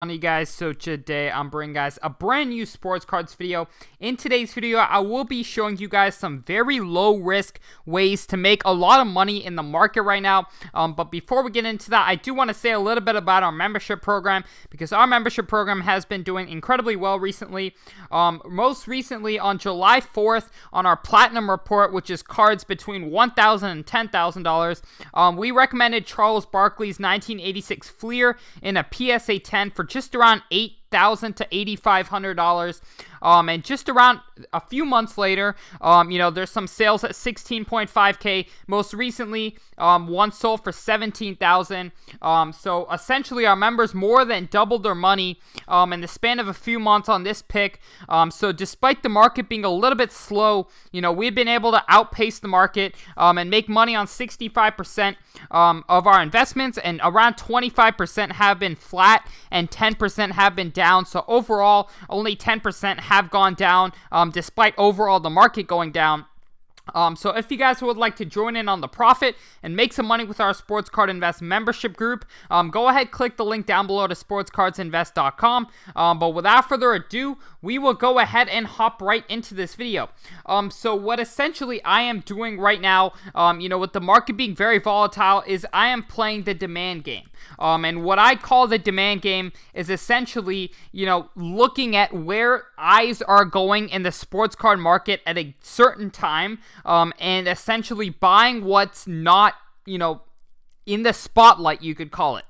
On you guys, so today I'm bringing guys a brand new sports cards video. In today's video, I will be showing you guys some very low risk ways to make a lot of money in the market right now. But before we get into that, I do want to say a little bit about our membership program, because our membership program has been doing incredibly well recently. Most recently on July 4th on our Platinum report, which is cards between $1,000 and $10,000, we recommended Charles Barkley's 1986 Fleer in a PSA 10 for just around $8,000 to $8,500. And just around a few months later, there's some sales at 16.5K. Most recently, one sold for $17,000. So essentially, our members more than doubled their money in the span of a few months on this pick. So despite the market being a little bit slow, we've been able to outpace the market and make money on 65% of our investments, and around 25% have been flat and 10% have been down. So overall, only 10% have gone down, despite overall the market going down. So if you guys would like to join in on the profit and make some money with our Sports Card Invest membership group, go ahead, click the link down below to sportscardsinvest.com. But without further ado, we will go ahead and hop right into this video. So what essentially I am doing right now, with the market being very volatile, is I am playing the demand game. And what I call the demand game is essentially, looking at where eyes are going in the sports card market at a certain time, and essentially buying what's not, in the spotlight, you could call it.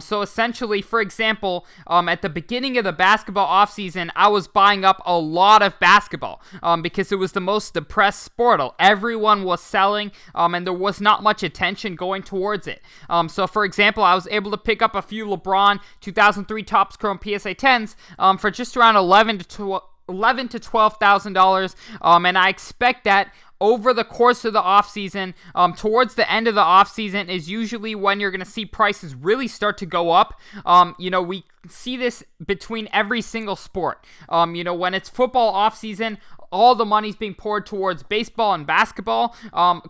So essentially, for example, at the beginning of the basketball offseason, I was buying up a lot of basketball because it was the most depressed sport. Everyone was selling, and there was not much attention going towards it. So for example, I was able to pick up a few LeBron 2003 Topps Chrome PSA 10s for just around $11,000 to $12,000, and I expect that over the course of the offseason, towards the end of the offseason is usually when you're going to see prices really start to go up. We see this between every single sport. When it's football offseason, all the money's being poured towards baseball and basketball.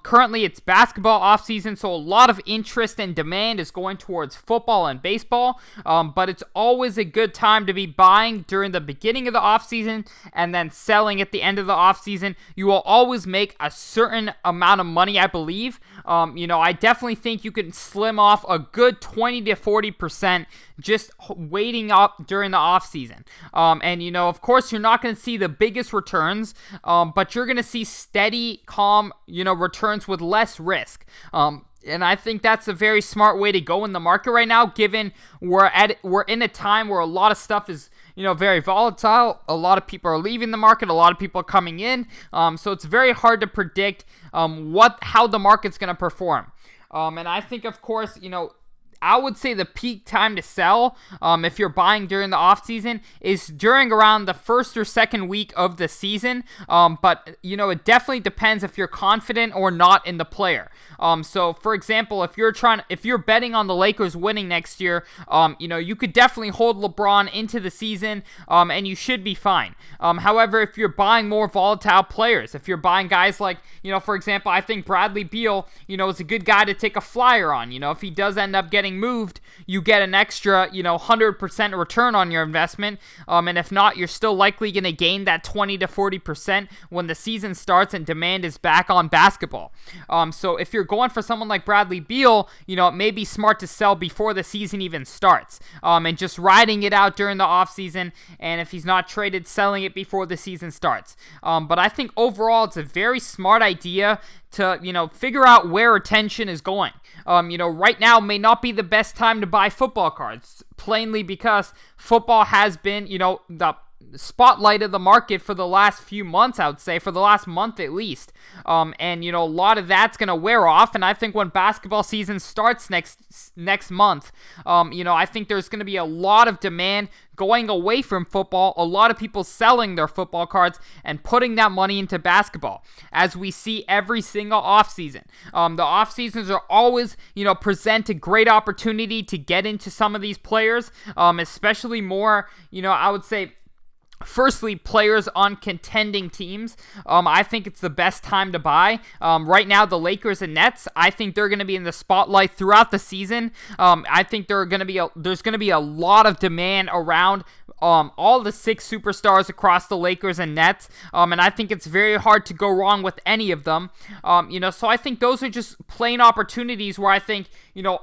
Currently, it's basketball offseason, so a lot of interest and demand is going towards football and baseball. But it's always a good time to be buying during the beginning of the offseason and then selling at the end of the offseason. You will always make a certain amount of money, I believe. I definitely think you can slim off a good 20 to 40% just waiting up during the offseason. And of course, you're not going to see the biggest returns, but you're going to see steady, calm, returns with less risk. And I think that's a very smart way to go in the market right now, given we're in a time where a lot of stuff is, very volatile. A lot of people are leaving the market. A lot of people are coming in. So it's very hard to predict how the market's going to perform. And I think, of course, I would say the peak time to sell, if you're buying during the offseason, is during around the first or second week of the season. But it definitely depends if you're confident or not in the player. So for example, if you're betting on the Lakers winning next year, you could definitely hold LeBron into the season, and you should be fine. However, if you're buying more volatile players, if you're buying guys like, for example, I think Bradley Beal, is a good guy to take a flyer on. If he does end up getting moved, you get an extra, 100% return on your investment. And if not, you're still likely going to gain that 20 to 40% when the season starts and demand is back on basketball. So if you're going for someone like Bradley Beal, it may be smart to sell before the season even starts, and just riding it out during the offseason. And if he's not traded, selling it before the season starts. But I think overall, it's a very smart idea to, figure out where attention is going. Right now may not be the best time to buy football cards, plainly because football has been, the spotlight of the market for the last few months, I would say, for the last month at least. And a lot of that's going to wear off, and I think when basketball season starts next month, I think there's going to be a lot of demand going away from football, a lot of people selling their football cards and putting that money into basketball, as we see every single offseason. The offseasons are always, present a great opportunity to get into some of these players, especially more, I would say, Firstly, players on contending teams. I think it's the best time to buy. Right now, the Lakers and Nets, I think they're going to be in the spotlight throughout the season. I think there's going to be a lot of demand around all the 6 superstars across the Lakers and Nets, and I think it's very hard to go wrong with any of them. So I think those are just plain opportunities where I think,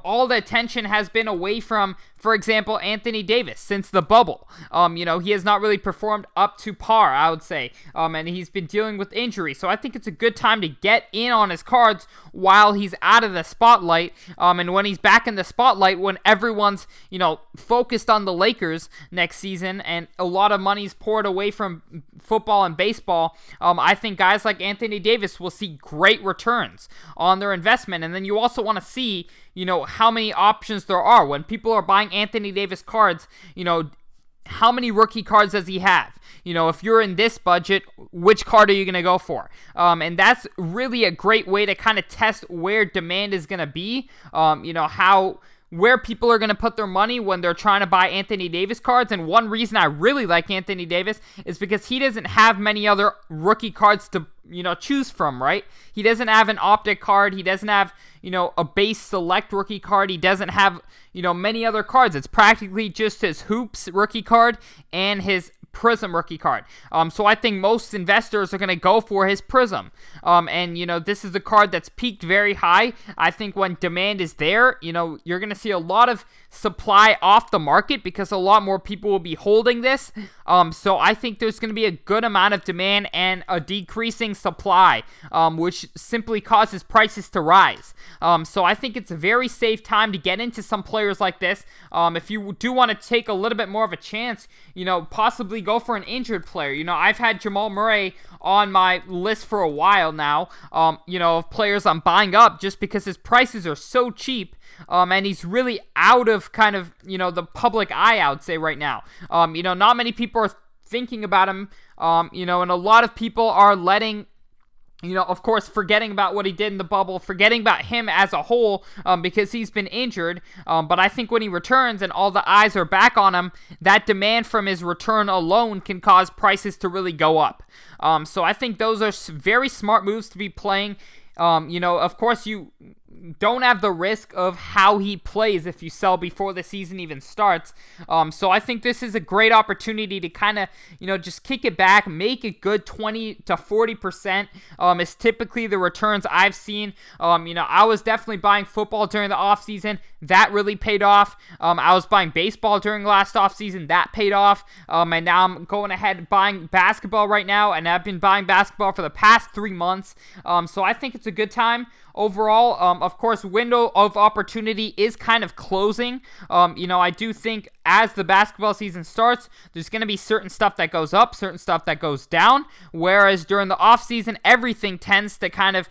all the attention has been away from, for example, Anthony Davis since the bubble. He has not really performed up to par, I would say, and he's been dealing with injury. So I think it's a good time to get in on his cards while he's out of the spotlight. And when he's back in the spotlight, when everyone's, focused on the Lakers next season and a lot of money's poured away from football and baseball, I think guys like Anthony Davis will see great returns on their investment. And then you also want to see, how many options there are. When people are buying Anthony Davis cards, how many rookie cards does he have? If you're in this budget, which card are you going to go for? And that's really a great way to kind of test where demand is going to be, where people are going to put their money when they're trying to buy Anthony Davis cards. And one reason I really like Anthony Davis is because he doesn't have many other rookie cards to, choose from, right? He doesn't have an optic card. He doesn't have, a base select rookie card. He doesn't have, many other cards. It's practically just his hoops rookie card and his Prism rookie card. So I think most investors are going to go for his Prism. And this is the card that's peaked very high. I think when demand is there, you're going to see a lot of supply off the market because a lot more people will be holding this. So I think there's going to be a good amount of demand and a decreasing supply, which simply causes prices to rise. So I think it's a very safe time to get into some players like this. If you do want to take a little bit more of a chance, possibly go for an injured player. I've had Jamal Murray on my list for a while now, of players I'm buying up just because his prices are so cheap, and he's really out of kind of, the public eye, I would say, right now. Not many people are thinking about him, and a lot of people are letting, of course, forgetting about what he did in the bubble, forgetting about him as a whole, because he's been injured. But I think when he returns and all the eyes are back on him, that demand from his return alone can cause prices to really go up. So I think those are very smart moves to be playing. Of course, you don't have the risk of how he plays if you sell before the season even starts. So I think this is a great opportunity to kind of, just kick it back, make a good 20 to 40%, is typically the returns I've seen. I was definitely buying football during the offseason. That really paid off. I was buying baseball during last offseason. That paid off. And now I'm going ahead buying basketball right now, and I've been buying basketball for the past 3 months. So I think it's a good time. Overall, of course, window of opportunity is kind of closing. I do think as the basketball season starts, there's going to be certain stuff that goes up, certain stuff that goes down, whereas during the offseason, everything tends to kind of,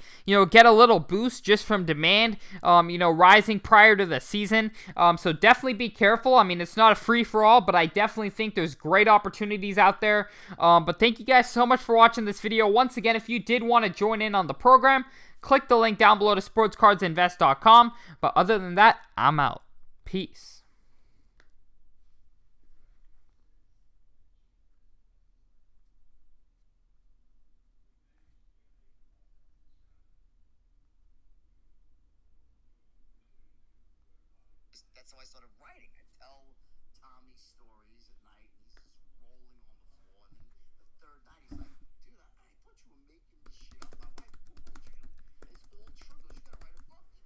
get a little boost just from demand, rising prior to the season. So definitely be careful. I mean, it's not a free-for-all, but I definitely think there's great opportunities out there. But thank you guys so much for watching this video. Once again, if you did want to join in on the program, click the link down below to sportscardsinvest.com. But other than that, I'm out. Peace. That's how I started writing. I tell Tommy stories at night, and he's just rolling on the floor. And then the third night, he's like, dude, I thought you were making this shit up.